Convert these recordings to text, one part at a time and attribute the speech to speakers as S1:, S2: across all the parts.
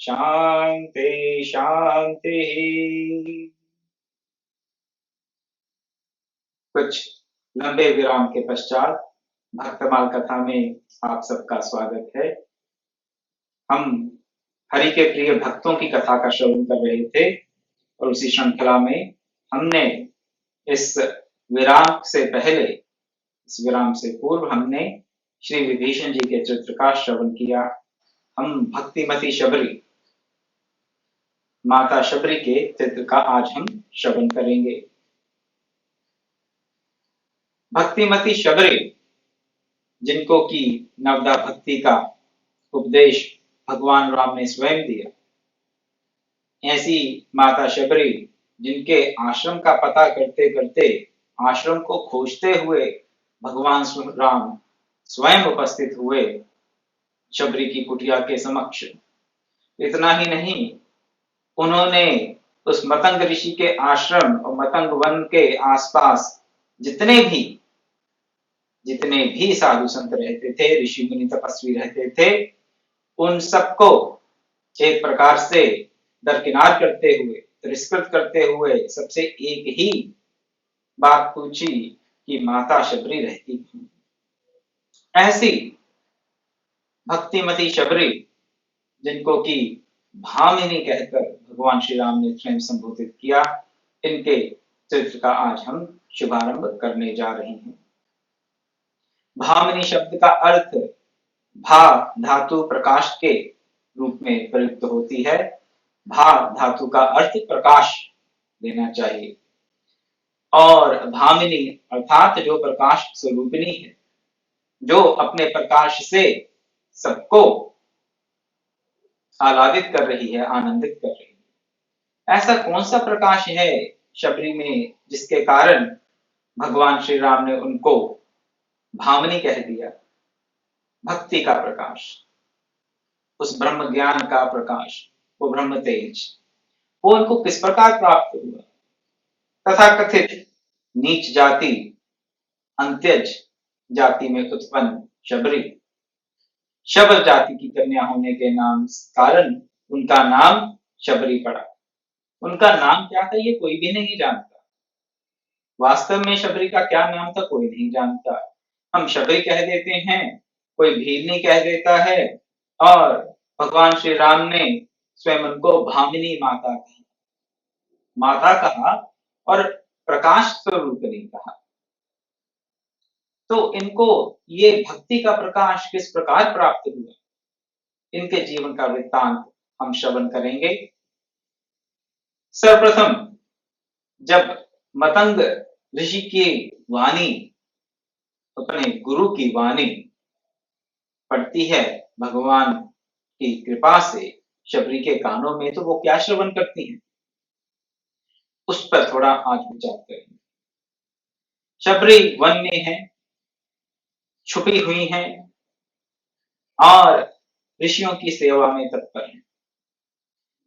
S1: शांति शांति। कुछ लंबे विराम के पश्चात भक्तमाल कथा में आप सबका स्वागत है। हम हरि के प्रिय भक्तों की कथा का श्रवण कर रहे थे और उसी श्रृंखला में हमने इस विराम से पहले, इस विराम से पूर्व हमने श्री विभीषण जी के चरित्र का श्रवण किया। हम भक्तिमती शबरी, माता शबरी के चरित्र का आज हम श्रवण करेंगे। भक्तिमती शबरी, जिनको की नवदा भक्ति का उपदेश भगवान राम ने स्वयं दिया, ऐसी माता शबरी जिनके आश्रम का पता करते करते, आश्रम को खोजते हुए भगवान राम स्वयं उपस्थित हुए शबरी की कुटिया के समक्ष। इतना ही नहीं, उन्होंने उस मतंग ऋषि के आश्रम और मतंग वन के आसपास जितने भी साधु संत रहते थे, ऋषि मुनि तपस्वी रहते थे, उन सबको एक प्रकार से दरकिनार करते हुए, तिरस्कृत करते हुए सबसे एक ही बात पूछी कि माता शबरी रहती थी। ऐसी भक्तिमती शबरी, जिनको की भामिनी कहकर भगवान श्री राम ने स्वयं संबोधित किया, इनके चरित्र का आज हम शुभारंभ करने जा रहे हैं। भामिनी शब्द का अर्थ भा धातु प्रकाश के रूप में प्रयुक्त होती है। भा धातु का अर्थ प्रकाश देना चाहिए और भामिनी अर्थात जो प्रकाश स्वरूपिणी है, जो अपने प्रकाश से सबको आह्लादित कर रही है, आनंदित कर रही है। ऐसा कौन सा प्रकाश है शबरी में जिसके कारण भगवान श्री राम ने उनको भामिनी कह दिया? भक्ति का प्रकाश, उस ब्रह्म ज्ञान का प्रकाश, वो ब्रह्म तेज, वो उनको किस प्रकार प्राप्त हुआ? तथाकथित नीच जाति, अंत्यज जाति में उत्पन्न शबरी, शबर जाति की कन्या होने के नाम कारण उनका नाम शबरी पड़ा। उनका नाम क्या था ये कोई भी नहीं जानता। वास्तव में शबरी का क्या नाम था कोई नहीं जानता। हम शबरी कह देते हैं, कोई भीलनी कह देता है, और भगवान श्री राम ने स्वयं उनको भामिनी माता कहा और प्रकाश स्वरूप नहीं कहा। तो इनको ये भक्ति का प्रकाश किस प्रकार प्राप्त हुआ, इनके जीवन का वृत्तांत हम श्रवण करेंगे। सर्वप्रथम जब मतंग ऋषि की वाणी, अपने गुरु की वाणी पड़ती है भगवान की कृपा से शबरी के कानों में, तो वो क्या श्रवण करती हैं, उस पर थोड़ा आज विचार करेंगे। शबरी वन में है, छुपी हुई हैं और ऋषियों की सेवा में तत्पर हैं।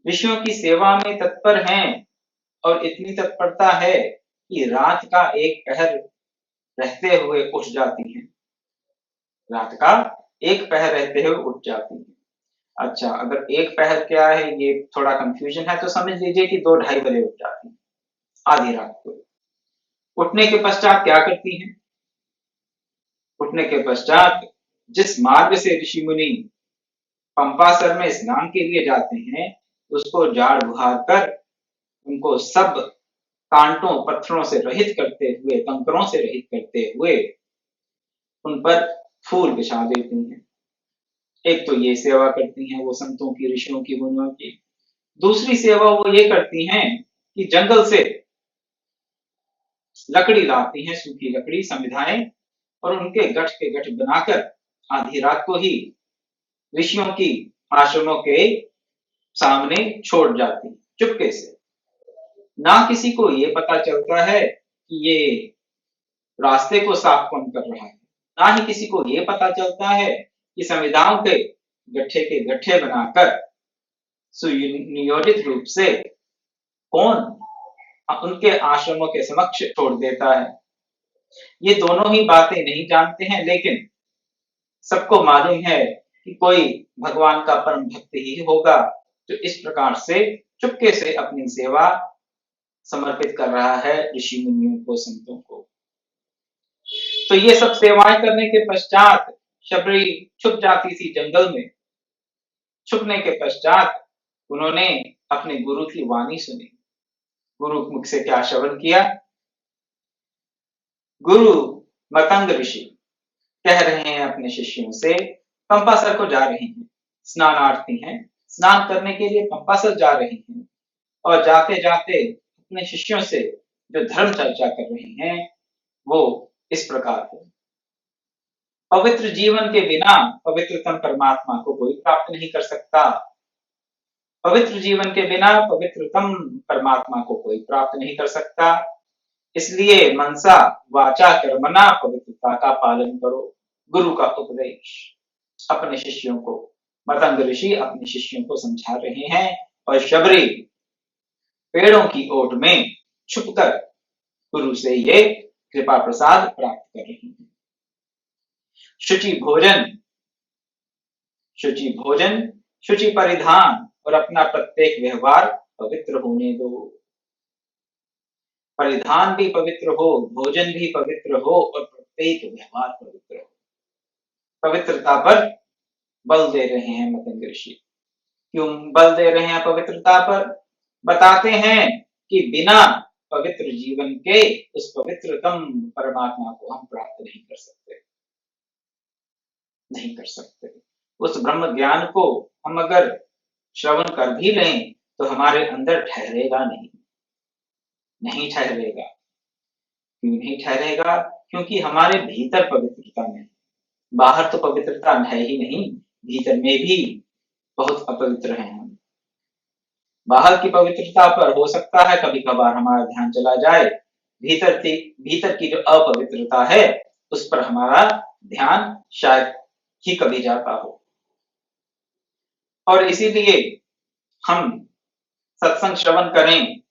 S1: ऋषियों की सेवा में तत्पर हैं और इतनी तत्परता है कि रात का एक पहर रहते हुए उठ जाती हैं। रात का एक पहर रहते हुए उठ जाती हैं। अच्छा, अगर एक पहर क्या है ये थोड़ा कंफ्यूजन है, तो समझ लीजिए कि 2-2:30 बजे उठ जाती हैं, आधी रात को। उठने के पश्चात क्या करती हैं? उठने के पश्चात जिस मार्ग से ऋषि मुनि पंपासर में स्नान के लिए जाते हैं, उसको झाड़ बुहार कर उनको सब कांटों पत्थरों से रहित करते हुए, कंकरों से रहित करते हुए उन पर फूल बिछा देती हैं। एक तो ये सेवा करती हैं वो संतों की, ऋषियों की, मुनियों की। दूसरी सेवा वो ये करती हैं कि जंगल से लकड़ी लाती हैं, सूखी लकड़ी समिधाएं, और उनके गठ के गठ बनाकर आधी रात को ही ऋषियों की आश्रमों के सामने छोड़ जाती, चुपके से। ना किसी को ये पता चलता है कि ये रास्ते को साफ कौन कर रहा है, ना ही किसी को ये पता चलता है कि संविधाओं के गड्ढे बनाकर सुनियोजित रूप से कौन उनके आश्रमों के समक्ष छोड़ देता है। ये दोनों ही बातें नहीं जानते हैं, लेकिन सबको मालूम है कि कोई भगवान का परम भक्त ही होगा जो इस प्रकार से चुपके से अपनी सेवा समर्पित कर रहा है ऋषि मुनियों को, संतों को। तो ये सब सेवाएं करने के पश्चात शबरी छुप जाती थी जंगल में। छुपने के पश्चात उन्होंने अपने गुरु की वाणी सुनी। गुरु मुख से क्या श्रवण किया? गुरु मतंग ऋषि कह रहे हैं अपने शिष्यों से, पंपासर को जा रहे हैं, स्नानार्थी हैं, स्नान करने के लिए पंपासर जा रहे हैं, और जाते जाते अपने शिष्यों से जो धर्म चर्चा कर रहे हैं वो इस प्रकार है। पवित्र जीवन के बिना पवित्रतम परमात्मा को कोई प्राप्त नहीं कर सकता। पवित्र जीवन के बिना पवित्रतम परमात्मा को कोई प्राप्त नहीं कर सकता। इसलिए मनसा वाचा कर्मणा पवित्रता का पालन करो। गुरु का उपदेश अपने शिष्यों को, मतंग ऋषि अपने शिष्यों को समझा रहे हैं, और शबरी पेड़ों की ओट में छुपकर गुरु से ये कृपा प्रसाद प्राप्त कर रही हैं। शुचि भोजन, शुचि भोजन, शुचि परिधान और अपना प्रत्येक व्यवहार पवित्र होने दो। परिधान भी पवित्र हो, भोजन भी पवित्र हो और प्रत्येक व्यवहार पवित्र हो। पवित्रता पर बल दे रहे हैं मतंग ऋषि। क्यों बल दे रहे हैं पवित्रता पर? बताते हैं कि बिना पवित्र जीवन के उस पवित्रतम परमात्मा को हम प्राप्त नहीं कर सकते, नहीं कर सकते। उस ब्रह्म ज्ञान को हम अगर श्रवण कर भी लें तो हमारे अंदर ठहरेगा नहीं, नहीं ठहरेगा। क्यों नहीं ठहरेगा? क्योंकि हमारे भीतर पवित्रता नहीं, बाहर तो पवित्रता है ही नहीं, भीतर में भी बहुत अपवित्र हैं हम। बाहर की पवित्रता पर हो सकता है कभी कभार हमारा ध्यान चला जाए, भीतर की जो अपवित्रता है उस पर हमारा ध्यान शायद ही कभी जाता हो। और इसीलिए हम सत्संग श्रवण करें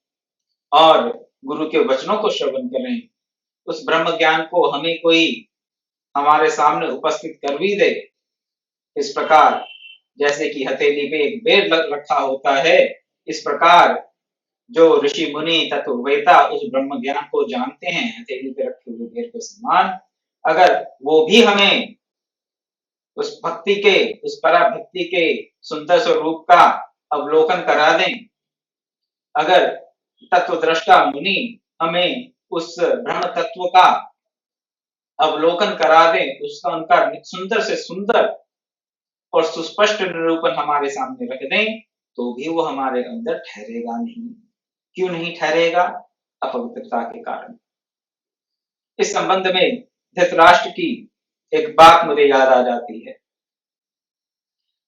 S1: और गुरु के वचनों को श्रवण करें, उस ब्रह्म ज्ञान को हमें कोई हमारे सामने उपस्थित कर भी दे, इस प्रकार जैसे कि हथेली पे एक बेर रखा होता है, इस प्रकार जो ऋषि मुनि तत्ववेता उस ब्रह्म ज्ञान को जानते हैं, हथेली पे रखे हुए बेर के समान, अगर वो भी हमें उस भक्ति के, उस पराभक्ति के सुंदर स्वरूप का अवलोकन करा दें, अगर तत्वद्रष्टा मुनि हमें उस ब्रह्म तत्व का अवलोकन करा दें, उसका उनका सुंदर से सुंदर और सुस्पष्ट निरूपण हमारे सामने रख दें, तो भी वो हमारे अंदर ठहरेगा नहीं। क्यों नहीं ठहरेगा? अपवित्रता के कारण। इस संबंध में धृतराष्ट्र की एक बात मुझे याद आ जाती है।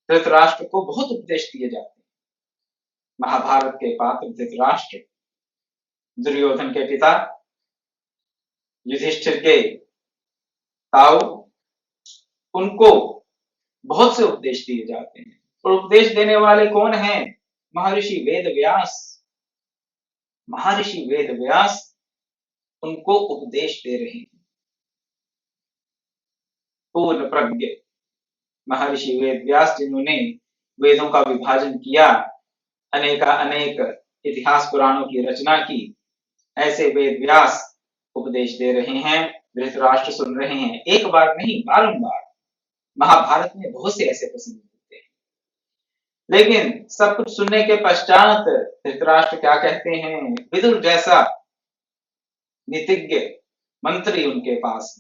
S1: धृतराष्ट्र को बहुत उपदेश दिए जाते हैं। महाभारत के पात्र धृतराष्ट्र, दुर्योधन के पिता, युधिष्ठिर के ताऊ, उनको बहुत से उपदेश दिए जाते हैं। और उपदेश देने वाले कौन हैं? महर्षि वेद व्यास। महर्षि वेद व्यास उनको उपदेश दे रहे हैं। पूर्ण प्रज्ञ महर्षि वेद व्यास, जिन्होंने वेदों का विभाजन किया, अनेक इतिहास पुराणों की रचना की, ऐसे वेद व्यास उपदेश दे रहे हैं। धृतराष्ट्र सुन रहे हैं, एक बार नहीं बारंबार। महाभारत में बहुत से ऐसे प्रसंग होते हैं। लेकिन सब कुछ सुनने के पश्चात धृतराष्ट्र क्या कहते हैं? विदुर जैसा नीतिज्ञ मंत्री उनके पास,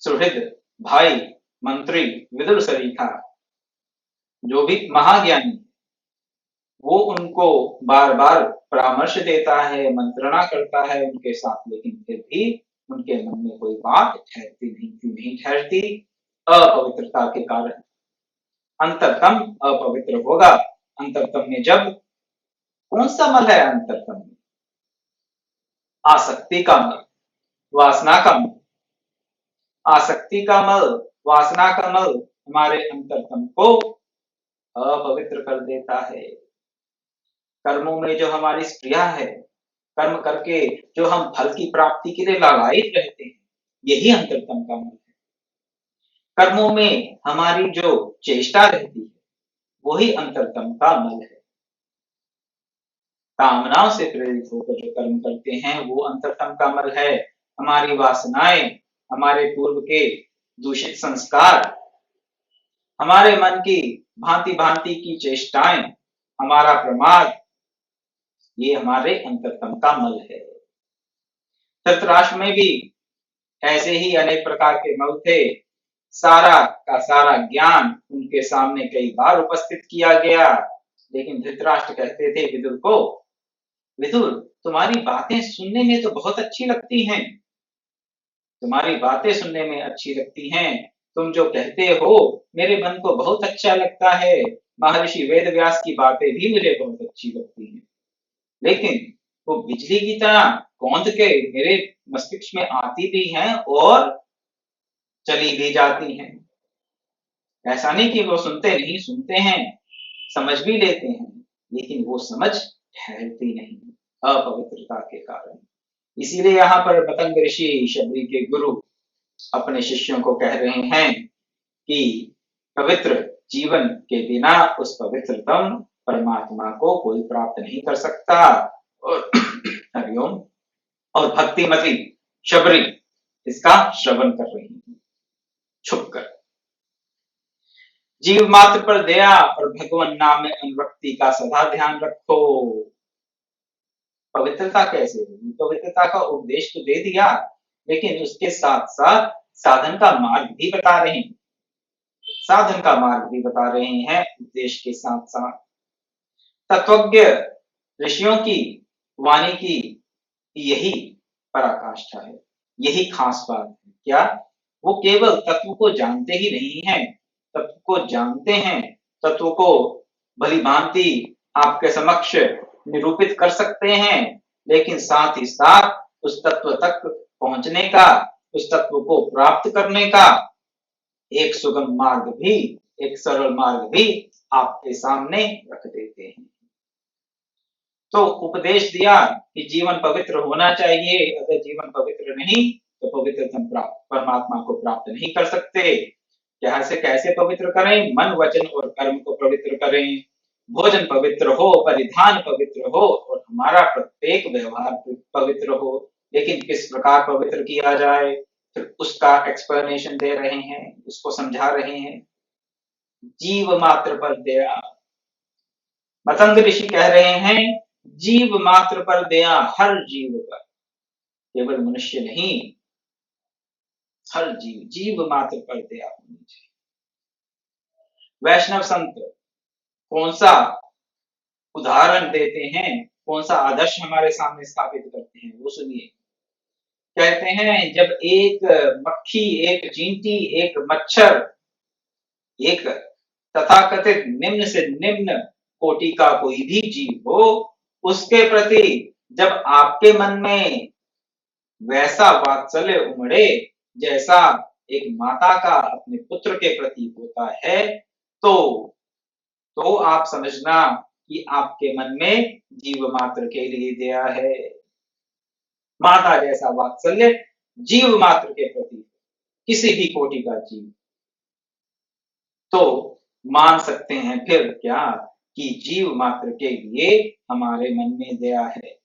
S1: सुहृद भाई मंत्री विदुर सरीखा, जो भी महाज्ञानी, वो उनको बार बार परामर्श देता है, मंत्रणा करता है उनके साथ, लेकिन फिर भी उनके मन में कोई बात ठहरती नहीं। क्यों नहीं ठहरती? अपवित्रता के कारण। अंतरतम अपवित्र होगा। अंतरतम में जब कौन सा मल है? अंतरतम में आसक्ति का मल, वासना का मल। आसक्ति का मल, वासना का मल हमारे अंतरतम को अपवित्र कर देता है। कर्मों में जो हमारी स्प्रिया है, कर्म करके जो हम फल की प्राप्ति के लिए लालायित रहते हैं, यही अंतरतम का मल है। कर्मों में हमारी जो चेष्टा रहती है, वही अंतरतम का मल है। कामनाओं से प्रेरित होकर जो कर्म करते हैं वो अंतरतम का मल है। हमारी वासनाएं, हमारे पूर्व के दूषित संस्कार, हमारे मन की भांति भांति की चेष्टाएं, हमारा प्रमाद, ये हमारे अंतरतम का मल है। धृतराष्ट्र में भी ऐसे ही अनेक प्रकार के मल थे। सारा का सारा ज्ञान उनके सामने कई बार उपस्थित किया गया, लेकिन धृतराष्ट्र कहते थे विदुर को, विदुर तुम्हारी बातें सुनने में तो बहुत अच्छी लगती हैं, तुम्हारी बातें सुनने में अच्छी लगती हैं, तुम जो कहते हो मेरे मन को बहुत अच्छा लगता है, महर्षि वेदव्यास की बातें भी मुझे बहुत अच्छी लगती हैं, लेकिन वो बिजली की तरह कौंध के मेरे मस्तिष्क में आती भी हैं और चली भी जाती हैं। ऐसा नहीं कि वो सुनते नहीं, सुनते हैं, समझ भी लेते हैं, लेकिन वो समझ ठहरती नहीं अपवित्रता के कारण। इसीलिए यहाँ पर मतंग ऋषि शबरी के गुरु अपने शिष्यों को कह रहे हैं कि पवित्र जीवन के बिना उस पवित्रतम परमात्मा को कोई प्राप्त नहीं कर सकता। और हरिओम। और भक्तिमती शबरी इसका श्रवण कर रही है छुप कर। जीव मात्र पर दया और भगवान नाम में अनुरक्ति का सदा ध्यान रखो। पवित्रता कैसे होगी? पवित्रता का उपदेश तो दे दिया, लेकिन उसके साथ साथ साधन का मार्ग भी बता रहे हैं। साधन का मार्ग भी बता रहे हैं उपदेश के साथ साथ। तत्वज्ञ ऋषियों की वाणी की यही पराकाष्ठा है, यही खास बात है। क्या? वो केवल तत्व को जानते ही नहीं है, तत्व को जानते हैं, तत्व को भली भांति आपके समक्ष निरूपित कर सकते हैं, लेकिन साथ ही साथ उस तत्व तक पहुंचने का, उस तत्व को प्राप्त करने का एक सुगम मार्ग भी, एक सरल मार्ग भी आपके सामने रख देते हैं। तो उपदेश दिया कि जीवन पवित्र होना चाहिए, अगर जीवन पवित्र नहीं तो पवित्रतम परमात्मा को प्राप्त नहीं कर सकते। कैसे पवित्र करें? मन, वचन और कर्म को पवित्र करें। भोजन पवित्र हो, परिधान पवित्र हो और हमारा प्रत्येक व्यवहार पवित्र हो। लेकिन किस प्रकार पवित्र किया जाए, फिर उसका एक्सप्लेनेशन दे रहे हैं, उसको समझा रहे हैं। जीव मात्र पर दया। मतंग ऋषि कह रहे हैं जीव मात्र पर दया, हर जीव पर, केवल मनुष्य नहीं, हर जीव, जीव मात्र पर दया होनी चाहिए। वैष्णव संत कौन सा उदाहरण देते हैं, कौन सा आदर्श हमारे सामने स्थापित करते हैं, वो सुनिए। कहते हैं जब एक मक्खी, एक चींटी, एक मच्छर, एक तथाकथित निम्न से निम्न कोटि का कोई भी जीव हो, उसके प्रति जब आपके मन में वैसा वात्सल्य उमड़े जैसा एक माता का अपने पुत्र के प्रति होता है, तो आप समझना कि आपके मन में जीव मात्र के लिए दया है। माता जैसा वात्सल्य जीव मात्र के प्रति, किसी भी कोटि का जीव, तो मान सकते हैं फिर क्या कि जीव मात्र के लिए हमारे मन में दया है।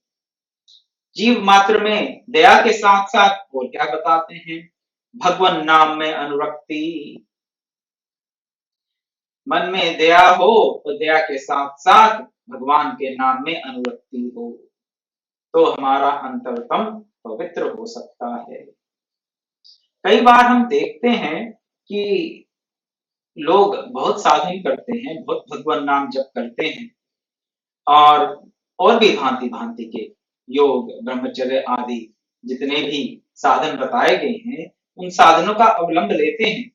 S1: जीव मात्र में दया के साथ साथ और क्या बताते हैं? भगवान नाम में अनुरक्ति। मन में दया हो तो दया के साथ साथ भगवान के नाम में अनुरक्ति हो, तो हमारा अंतरतम पवित्र हो सकता है। कई बार हम देखते हैं कि लोग बहुत साधन करते हैं, बहुत भगवान नाम जप करते हैं, और भी भांति भांति के योग, ब्रह्मचर्य आदि जितने भी साधन बताए गए हैं, उन साधनों का अवलंब लेते हैं,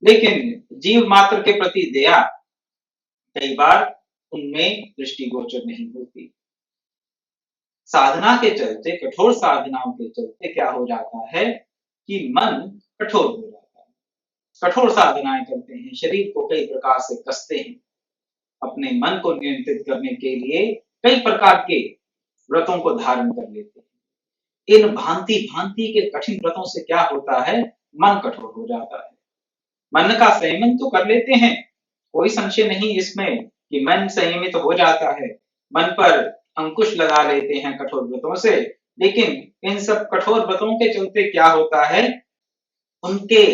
S1: लेकिन जीव मात्र के प्रति दया कई बार उनमें दृष्टिगोचर नहीं होती। साधना के चलते, कठोर साधनाओं के चलते क्या हो जाता है कि मन कठोर हो जाता है। कठोर साधनाएं करते हैं, शरीर को कई प्रकार से कसते हैं, अपने मन को नियंत्रित करने के लिए कई प्रकार के व्रतों को धारण कर लेते हैं। इन भांति भांति के कठिन व्रतों से क्या होता है? मन कठोर हो जाता है। मन का संयमन तो कर लेते हैं, कोई संशय नहीं इसमें कि मन संयमित हो जाता है, मन पर अंकुश लगा लेते हैं कठोर व्रतों से, लेकिन इन सब कठोर व्रतों के चलते क्या होता है, उनके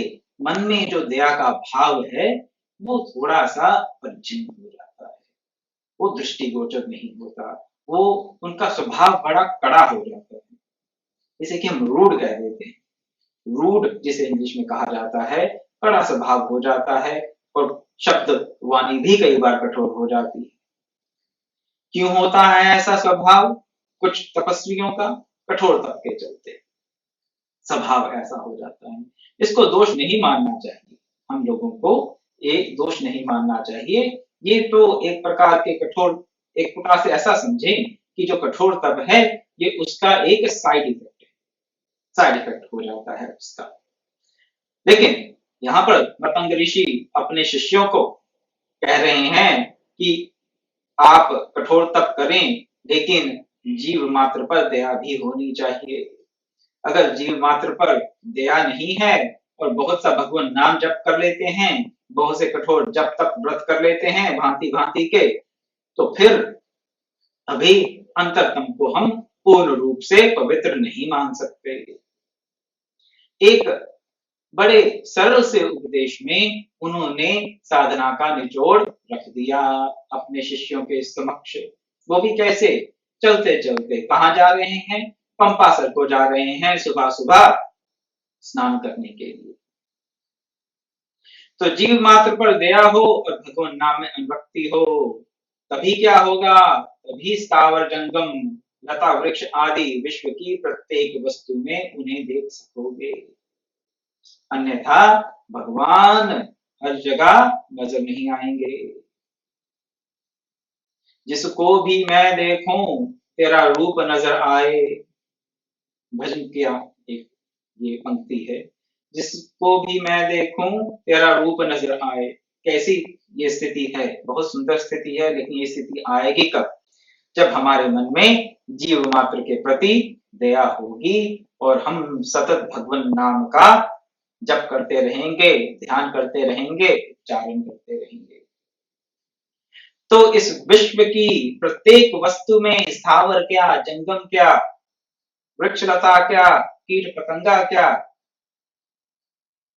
S1: मन में जो दया का भाव है वो थोड़ा सा परिचिन हो जाता है, वो दृष्टिगोचर नहीं होता, वो उनका स्वभाव बड़ा कड़ा हो जाता है, जैसे कि हम रूड कह देते हैं, रूड जिसे इंग्लिश में कहा जाता है, कड़ा स्वभाव हो जाता है और शब्द वाणी भी कई बार कठोर हो जाती है। क्यों होता है ऐसा स्वभाव कुछ तपस्वियों का? कठोर तप के चलते स्वभाव ऐसा हो जाता है। इसको दोष नहीं मानना चाहिए, हम लोगों को एक दोष नहीं मानना चाहिए। ये तो एक प्रकार के कठोर, एक प्रकार से ऐसा समझें कि जो कठोर तप है ये उसका एक साइड इफेक्ट है, साइड इफेक्ट हो जाता है उसका। लेकिन यहाँ पर मतंग ऋषि अपने शिष्यों को कह रहे हैं कि आप कठोर तप करें, लेकिन जीव मात्र पर दया भी होनी चाहिए। अगर जीव मात्र पर दया नहीं है और बहुत सा भगवान नाम जप कर लेते हैं, बहुत से कठोर जप तप व्रत कर लेते हैं भांति भांति के, तो फिर अभी अंतरतम को हम पूर्ण रूप से पवित्र नहीं मान सकते। एक बड़े सरल से उपदेश में उन्होंने साधना का निचोड़ रख दिया अपने शिष्यों के समक्ष। वो भी कैसे? चलते चलते कहाँ जा रहे हैं? पंपासर को जा रहे हैं सुबह सुबह स्नान करने के लिए। तो जीव मात्र पर दया हो और भगवान नाम में अनुरक्ति हो, तभी क्या होगा? तभी स्थावर जंगम लता वृक्ष आदि विश्व की प्रत्येक वस्तु में उन्हें देख सकोगे, अन्यथा भगवान हर जगह नजर नहीं आएंगे। जिसको भी मैं देखूं तेरा रूप नजर आए, भजन किया एक ये पंक्ति है, जिसको भी मैं देखूं तेरा रूप नजर आए। कैसी ये स्थिति है? बहुत सुंदर स्थिति है, लेकिन ये स्थिति आएगी कब? जब हमारे मन में जीव मात्र के प्रति दया होगी और हम सतत भगवान नाम का जप करते रहेंगे, ध्यान करते रहेंगे, उच्चारण करते रहेंगे। तो इस विश्व की प्रत्येक वस्तु में स्थावर क्या, जंगम क्या, वृक्षलता क्या, कीट पतंगा क्या,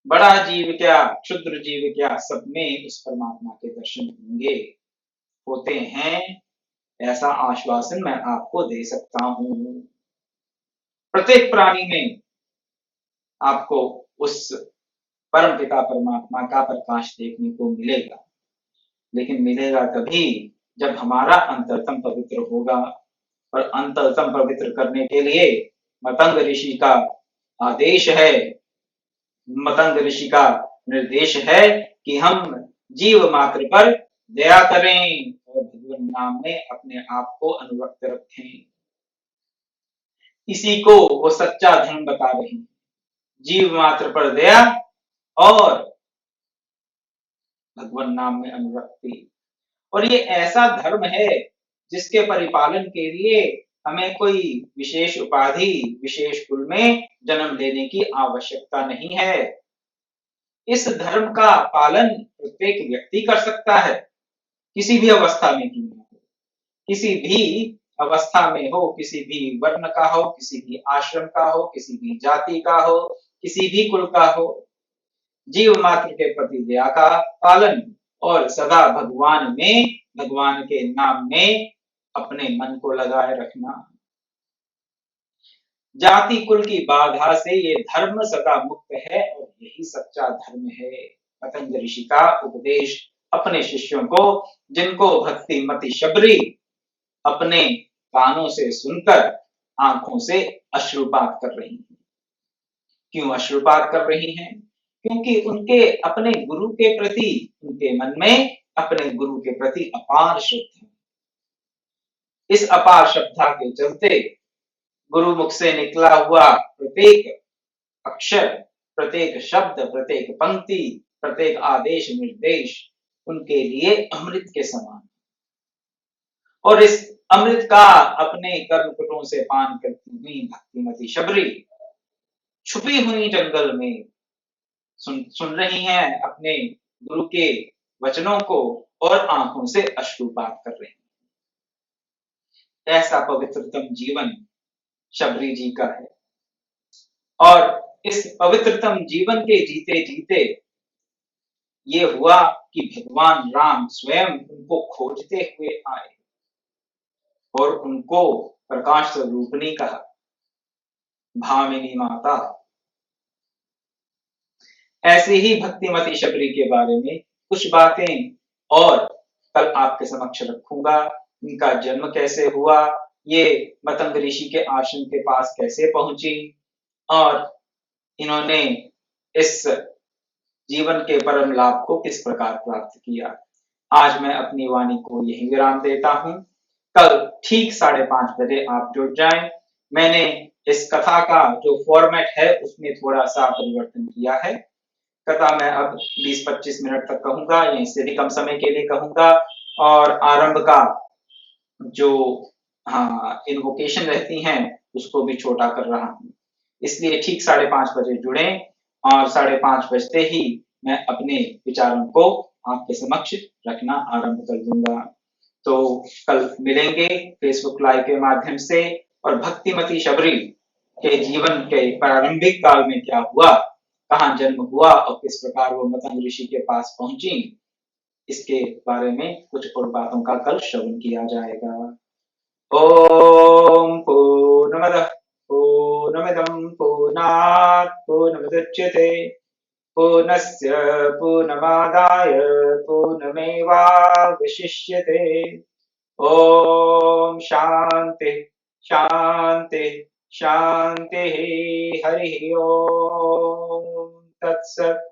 S1: बड़ा जीव क्या, क्षुद्र जीव क्या, सब में उस परमात्मा के दर्शन होंगे, होते हैं, ऐसा आश्वासन मैं आपको दे सकता हूं। प्रत्येक प्राणी में आपको उस परम पिता परमात्मा का प्रकाश देखने को मिलेगा, लेकिन मिलेगा तभी जब हमारा अंतरतम पवित्र होगा। और अंतरतम पवित्र करने के लिए मतंग ऋषि का आदेश है, मतंग ऋषि का निर्देश है कि हम जीव मात्र पर दया करें और भगवान नाम में अपने आप को अनुरक्त रखें। इसी को वो सच्चा धर्म बता रहे हैं, जीव मात्र पर दया और भगवान नाम में अनुरक्ति। और ये ऐसा धर्म है जिसके परिपालन के लिए हमें कोई विशेष उपाधि, विशेष कुल में जन्म लेने की आवश्यकता नहीं है। इस धर्म का पालन प्रत्येक व्यक्ति कर सकता है, किसी भी अवस्था में क्यों न हो, किसी भी अवस्था में हो, किसी भी वर्ण का हो, किसी भी आश्रम का हो, किसी भी जाति का हो, किसी भी कुल का हो। जीव मात्र के प्रति दया का पालन और सदा भगवान में, भगवान के नाम में अपने मन को लगाए रखना। जाति कुल की बाधा से ये धर्म सदा मुक्त है और यही सच्चा धर्म है। पतंग ऋषि का उपदेश अपने शिष्यों को, जिनको भक्ति मति शबरी अपने कानों से सुनकर आंखों से अश्रुपात कर रही हैं। क्यों अश्रुपात कर रही हैं? क्योंकि उनके अपने गुरु के प्रति, उनके मन में अपने गुरु के प्रति अपार श्रद्धा। इस अपार श्रद्धा के चलते गुरु मुख से निकला हुआ प्रत्येक अक्षर, प्रत्येक शब्द, प्रत्येक पंक्ति, प्रत्येक आदेश निर्देश उनके लिए अमृत के समान। और इस अमृत का अपने कर्मकुटों से पान करती हुई भक्तिमती शबरी छुपी हुई जंगल में सुन रही हैं अपने गुरु के वचनों को और आंखों से अश्रुपात कर रही हैं। ऐसा पवित्रतम जीवन शबरी जी का है और इस पवित्रतम जीवन के जीते जीते ये हुआ कि भगवान राम स्वयं उनको खोजते हुए आए और उनको प्रकाश स्वरूपिणी कहा, भामिनी माता। ऐसे ही भक्तिमती शबरी के बारे में कुछ बातें और कल आपके समक्ष रखूंगा। इनका जन्म कैसे हुआ, ये मतंग ऋषि के आश्रम के पास कैसे पहुंची और इन्होंने इस जीवन के परम लाभ को किस प्रकार प्राप्त किया। आज मैं अपनी वाणी को यही विराम देता हूं। कल ठीक 5:30 बजे आप जुड़ जाएं। मैंने इस कथा का जो फॉर्मेट है उसमें थोड़ा सा परिवर्तन किया है। कथा मैं अब 20-25 मिनट तक कहूंगा या इससे भी कम समय के लिए कहूंगा और आरंभ का जो इन्वोकेशन रहती हैं उसको भी छोटा कर रहा हूं। इसलिए ठीक 5:30 बजे जुड़ें और 5:30 बजते ही मैं अपने विचारों को आपके समक्ष रखना आरंभ कर दूंगा। तो कल मिलेंगे फेसबुक लाइव के माध्यम से और भक्तिमती शबरी के जीवन के प्रारंभिक काल में क्या हुआ, कहाँ जन्म हुआ और किस प्रकार वो मतंग ऋषि के पास पहुंची, इसके बारे में कुछ और बातों का कल श्रवण किया जाएगा। ओम पूर्णमदः पूर्णमिदं पूर्णात् पूर्णमुदच्यते पूर्णस्य पूर्णमादाय पूर्णमेवावशिष्यते। ओम शांति शांति शांति। हरि ओम तत्सत्।